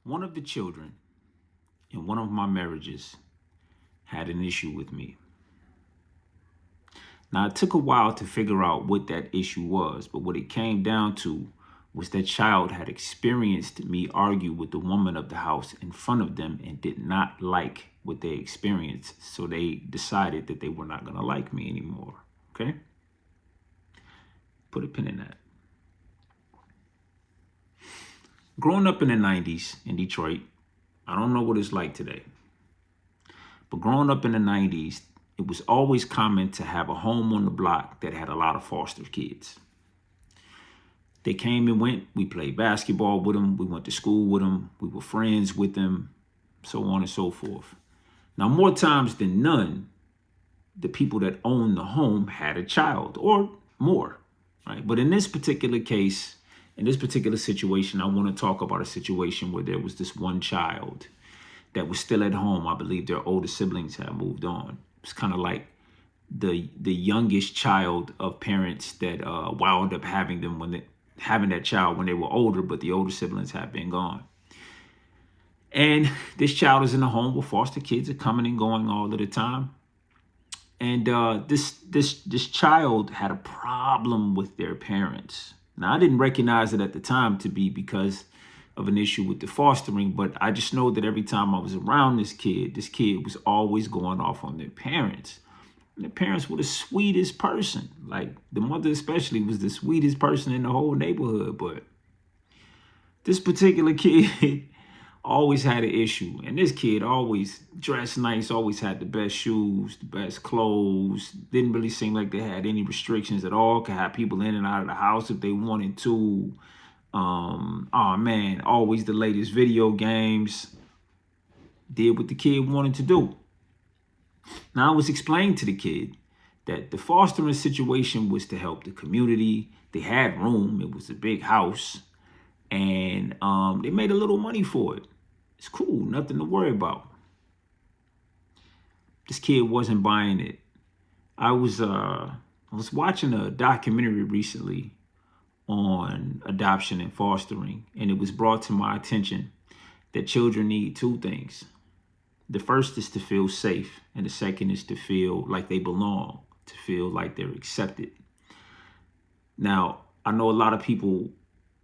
One of the children in one of my marriages had an issue with me. Now, it took a while to figure out what that issue was, but what it came down to was that child had experienced me argue with the woman of the house in front of them and did not like what they experienced. So they decided that they were not going to like me anymore. Okay? Put a pin in that. Growing up in the 90s in Detroit, I don't know what it's like today, but growing up in the 90s, it was always common to have a home on the block that had a lot of foster kids. They came and went. We played basketball with them. We went to school with them. We were friends with them, so on and so forth. Now, more times than none, the people that owned the home had a child or more, right? But in this particular case, in this particular situation, I want to talk about a situation where there was this one child that was still at home. I believe their older siblings had moved on. It's kind of like the youngest child of parents that wound up having them having that child when they were older, but the older siblings have been gone. And this child is in a home where foster kids are coming and going all of the time. And this child had a problem with their parents. Now, I didn't recognize it at the time to be because of an issue with the fostering, but I just know that every time I was around this kid was always going off on their parents. And the parents were the sweetest person. Like the mother especially was the sweetest person in the whole neighborhood. But this particular kid always had an issue. And this kid always dressed nice, always had the best shoes, the best clothes. Didn't really seem like they had any restrictions at all. Could have people in and out of the house if they wanted to. Oh man, always the latest video games. Did what the kid wanted to do. Now, I was explaining to the kid that the fostering situation was to help the community. They had room. It was a big house. And they made a little money for it. It's cool. Nothing to worry about. This kid wasn't buying it. I was watching a documentary recently on adoption and fostering, and it was brought to my attention that children need two things. The first is to feel safe, and the second is to feel like they belong, to feel like they're accepted. Now, I know a lot of people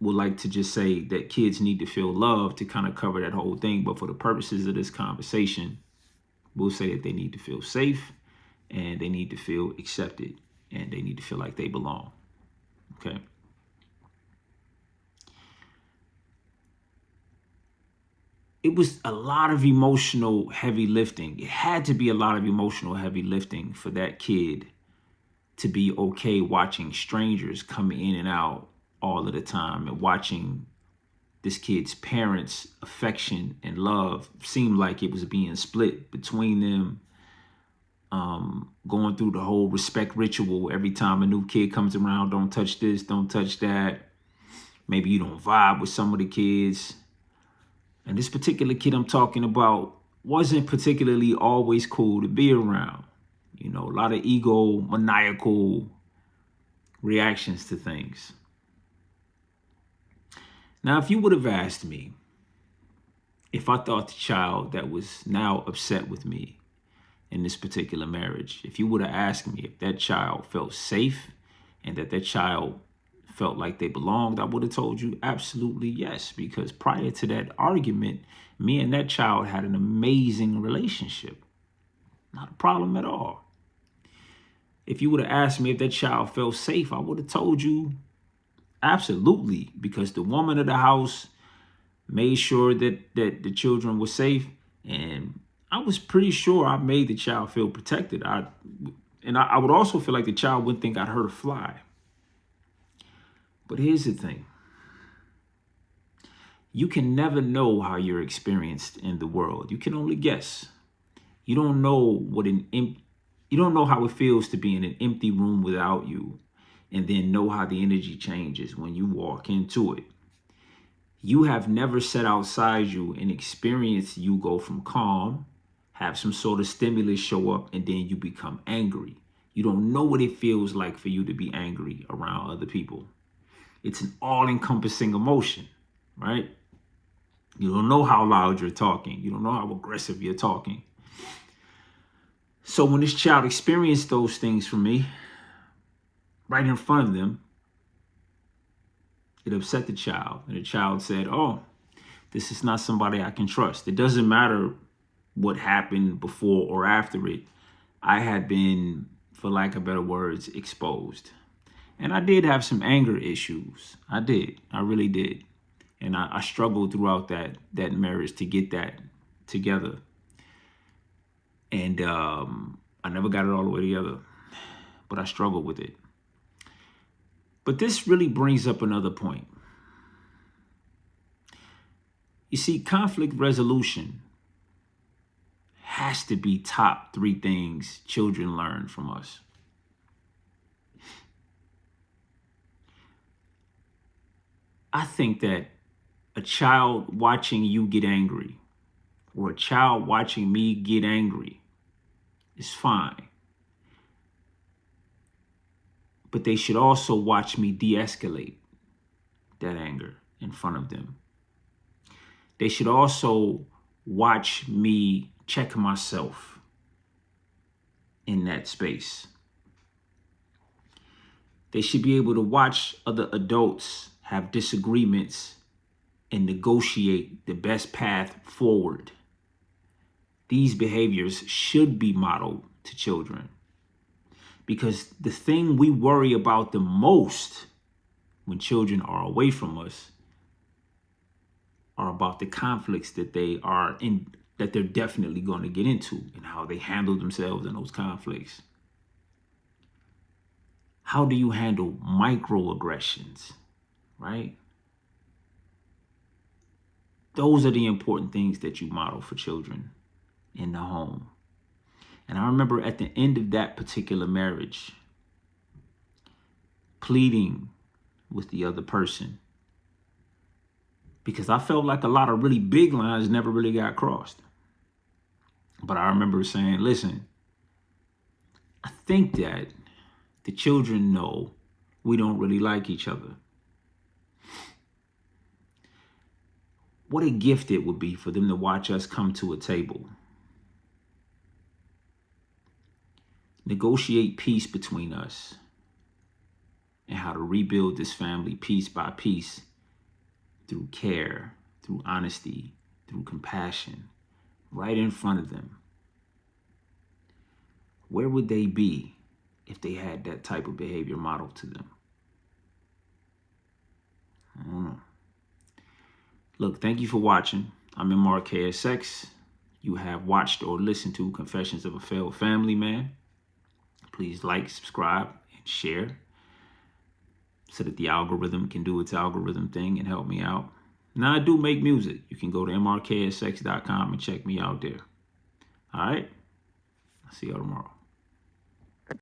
would like to just say that kids need to feel loved to kind of cover that whole thing, but for the purposes of this conversation, we'll say that they need to feel safe, and they need to feel accepted, and they need to feel like they belong. Okay? It was a lot of emotional heavy lifting. It had to be a lot of emotional heavy lifting for that kid to be okay watching strangers come in and out all of the time and watching this kid's parents' affection and love seem like it was being split between them. Going through the whole respect ritual every time a new kid comes around. Don't touch this, don't touch that. Maybe you don't vibe with some of the kids. And this particular kid I'm talking about wasn't particularly always cool to be around. You know, a lot of ego, maniacal reactions to things. Now, if you would have asked me if I thought the child that was now upset with me in this particular marriage, if you would have asked me if that child felt safe and that child felt like they belonged, I would have told you absolutely yes, because prior to that argument, me and that child had an amazing relationship. Not a problem at all. If you would have asked me if that child felt safe, I would have told you absolutely, because the woman of the house made sure that the children were safe, and I was pretty sure I made the child feel protected. I would also feel like the child wouldn't think I'd hurt a fly. But here's the thing. You can never know how you're experienced in the world. You can only guess. You don't know you don't know how it feels to be in an empty room without you, and then know how the energy changes when you walk into it. You have never sat outside you and experienced you go from calm, have some sort of stimulus show up, and then you become angry. You don't know what it feels like for you to be angry around other people. It's an all-encompassing emotion, right? You don't know how loud you're talking. You don't know how aggressive you're talking. So when this child experienced those things from me, right in front of them, it upset the child. And the child said, oh, this is not somebody I can trust. It doesn't matter what happened before or after it. I had been, for lack of better words, exposed. And I did have some anger issues. I did. I really did. And I struggled throughout that marriage to get that together. And I never got it all the way together, but I struggled with it. But this really brings up another point. You see, conflict resolution has to be top 3 things children learn from us. I think that a child watching you get angry or a child watching me get angry is fine. But they should also watch me de-escalate that anger in front of them. They should also watch me check myself in that space. They should be able to watch other adults have disagreements and negotiate the best path forward. These behaviors should be modeled to children, because the thing we worry about the most when children are away from us are about the conflicts that they are in, that they're definitely going to get into, and how they handle themselves in those conflicts. How do you handle microaggressions, right? Those are the important things that you model for children in the home. And I remember at the end of that particular marriage, pleading with the other person, because I felt like a lot of really big lines never really got crossed. But I remember saying, listen, I think that the children know we don't really like each other. What a gift it would be for them to watch us come to a table, negotiate peace between us, and how to rebuild this family piece by piece through care, through honesty, through compassion, right in front of them. Where would they be if they had that type of behavior modeled to them? I don't know. Look, thank you for watching. I'm MRK SX. You have watched or listened to Confessions of a Failed Family Man. Please like, subscribe, and share so that the algorithm can do its algorithm thing and help me out. Now, I do make music. You can go to mrksx.com and check me out there. All right? I'll see y'all tomorrow.